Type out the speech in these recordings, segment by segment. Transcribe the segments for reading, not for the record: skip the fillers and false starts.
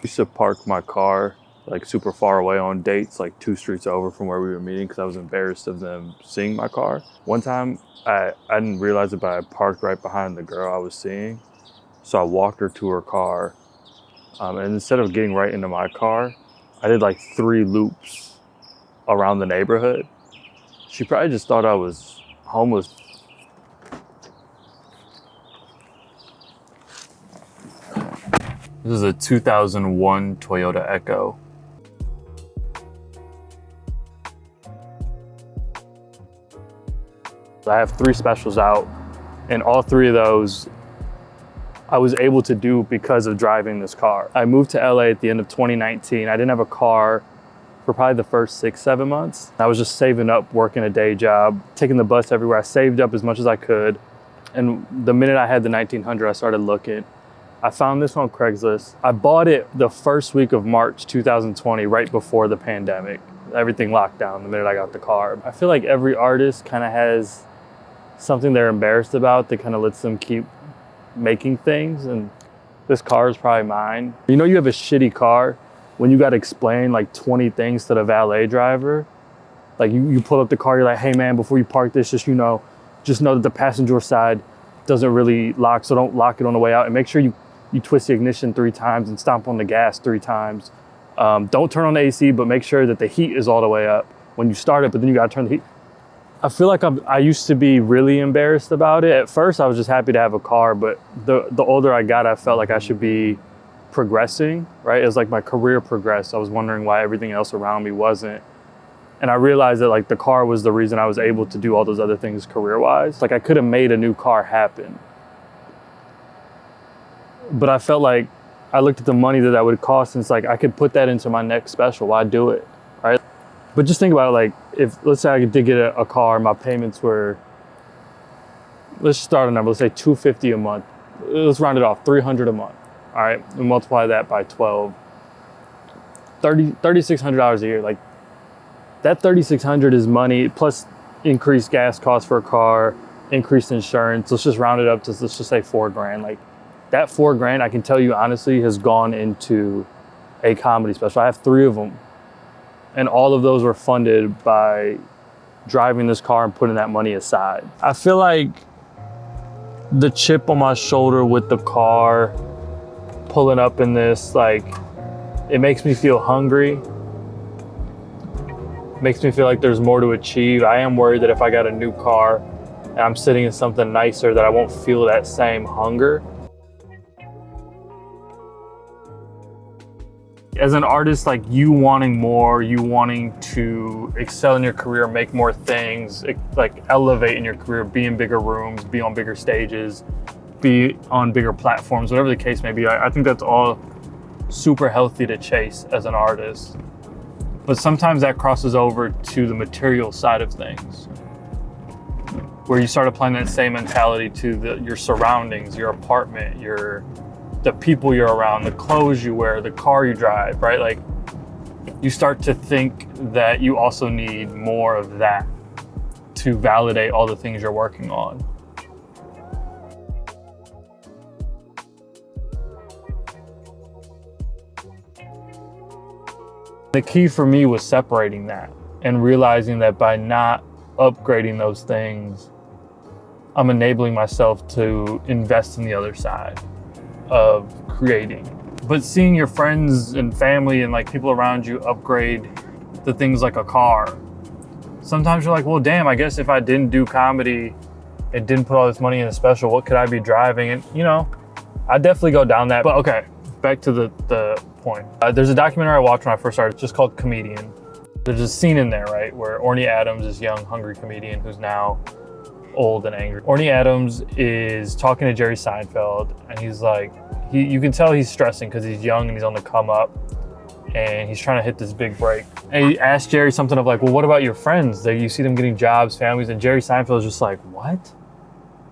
Used to park my car like super far away on dates, like 2 streets over from where we were meeting, because I was embarrassed of them seeing my car. One time I didn't realize it, but I parked right behind the girl I was seeing. So I walked her to her car. And instead of getting right into my car, I did like 3 loops around the neighborhood. She probably just thought I was homeless. This is a 2001 Toyota Echo. I have 3 specials out, and all 3 of those I was able to do because of driving this car. I moved to LA at the end of 2019. I didn't have a car for probably the first 6-7 months. I was just saving up, working a day job, taking the bus everywhere. I saved up as much as I could. And the minute I had the 1900, I started looking. I found this on Craigslist. I bought it the first week of March 2020, right before the pandemic. Everything locked down the minute I got the car. I feel like every artist kind of has something they're embarrassed about that kind of lets them keep making things, and this car is probably mine. You know, you have a shitty car when you got to explain like 20 things to the valet driver. Like you pull up the car, you're like, hey man, before you park this, just know that the passenger side doesn't really lock, so don't lock it on the way out, and make sure you twist the ignition 3 times and stomp on the gas 3 times. Don't turn on the AC, but make sure that the heat is all the way up when you start it, but then you gotta turn the heat. I feel like I used to be really embarrassed about it. At first, I was just happy to have a car, but the older I got, I felt like I should be progressing, right? As like my career progressed, I was wondering why everything else around me wasn't. And I realized that like the car was the reason I was able to do all those other things career-wise. Like I could have made a new car happen. But I felt like I looked at the money that would cost, and it's like I could put that into my next special. Why do it, right? But just think about it, like if, let's say I did get a car, my payments were, let's start a number, let's say $250 a month. Let's round it off, $300 a month, all right? And multiply that by 12, $3,600 a year. Like that $3,600 is money plus increased gas costs for a car, increased insurance. Let's just round it up to, let's just say $4,000. Like that $4,000, I can tell you honestly, has gone into a comedy special. I have 3 of them. And all of those were funded by driving this car and putting that money aside. I feel like the chip on my shoulder with the car, pulling up in this, like, it makes me feel hungry. Makes me feel like there's more to achieve. I am worried that if I got a new car and I'm sitting in something nicer, that I won't feel that same hunger. As an artist, like you wanting more, you wanting to excel in your career, make more things, like elevate in your career, be in bigger rooms, be on bigger stages, be on bigger platforms, whatever the case may be. I think that's all super healthy to chase as an artist. But sometimes that crosses over to the material side of things, where you start applying that same mentality to your surroundings, your apartment, the people you're around, the clothes you wear, the car you drive, right? Like you start to think that you also need more of that to validate all the things you're working on. The key for me was separating that and realizing that by not upgrading those things, I'm enabling myself to invest in the other side of creating. But seeing your friends and family and like people around you upgrade the things like a car, sometimes you're like, well, damn, I guess if I didn't do comedy and didn't put all this money in a special, what could I be driving? And you know, I definitely go down that. But okay, back to the point. There's a documentary I watched when I first started, just called Comedian. There's a scene in there, right, where Orny Adams, this young, hungry comedian who's now old and angry. Orny Adams is talking to Jerry Seinfeld, and he's like, you can tell he's stressing because he's young and he's on the come up, and he's trying to hit this big break. And he asked Jerry something of like, well, what about your friends? Like, you see them getting jobs, families, and Jerry Seinfeld is just like, what?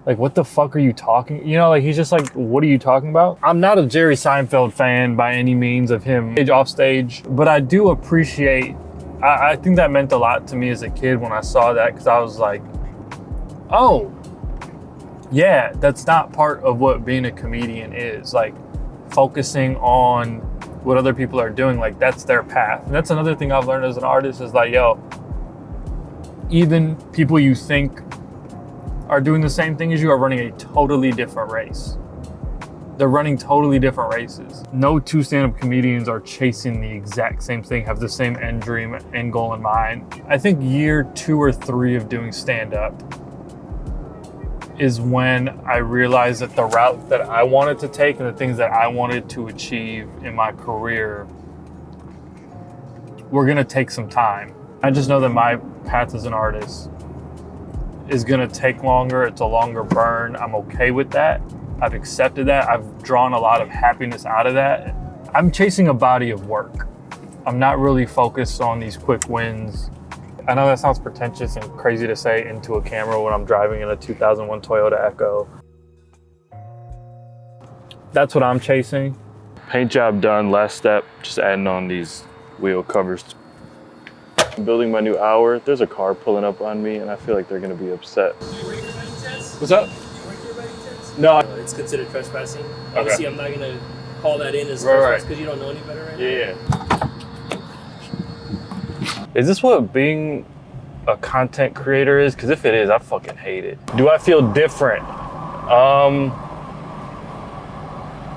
Like, what the fuck are you talking? You know, like, he's just like, what are you talking about? I'm not a Jerry Seinfeld fan by any means of him off stage, but I do appreciate, I think that meant a lot to me as a kid when I saw that, because I was like, oh, yeah, that's not part of what being a comedian is. Like, focusing on what other people are doing. Like, that's their path. And that's another thing I've learned as an artist is like, yo, even people you think are doing the same thing as you are running a totally different race. They're running totally different races. No two stand-up comedians are chasing the exact same thing, have the same end dream, end goal in mind. I think year 2 or 3 of doing stand-up is when I realized that the route that I wanted to take and the things that I wanted to achieve in my career were gonna take some time. I just know that my path as an artist is gonna take longer. It's a longer burn. I'm okay with that. I've accepted that. I've drawn a lot of happiness out of that. I'm chasing a body of work. I'm not really focused on these quick wins. I know that sounds pretentious and crazy to say into a camera when I'm driving in a 2001 Toyota Echo. That's what I'm chasing. Paint job done, last step, just adding on these wheel covers. I'm building my new hour. There's a car pulling up on me and I feel like they're gonna be upset. What's up? No. It's considered trespassing. Obviously, I'm not going to call that in as right because you don't know any better right now. Yeah. Is this what being a content creator is? Because if it is, I fucking hate it. Do I feel different?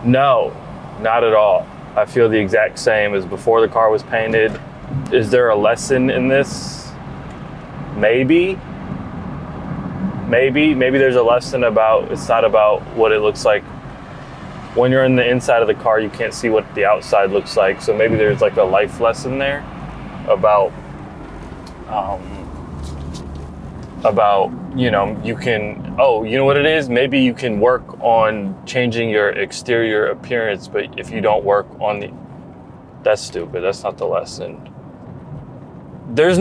No, not at all. I feel the exact same as before the car was painted. Is there a lesson in this? Maybe. Maybe there's a lesson about, it's not about what it looks like. When you're in the inside of the car, you can't see what the outside looks like. So maybe there's like a life lesson there about, you know, you can, you know what it is? Maybe you can work on changing your exterior appearance, but if you don't work on that's stupid. That's not the lesson. Does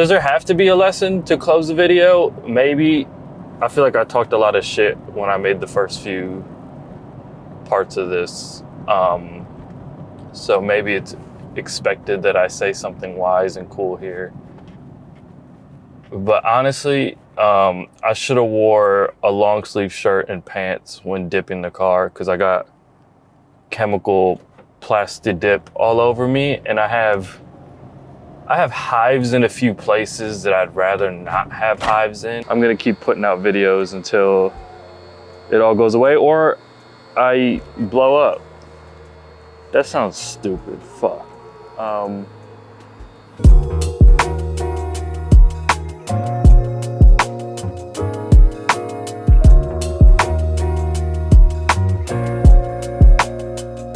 there have to be a lesson to close the video? Maybe. I feel like I talked a lot of shit when I made the first few parts of this. So maybe it's expected that I say something wise and cool here. But honestly, I should have wore a long sleeve shirt and pants when dipping the car because I got chemical plastic dip all over me and I have hives in a few places that I'd rather not have hives in. I'm gonna keep putting out videos until it all goes away or I blow up. That sounds stupid, fuck.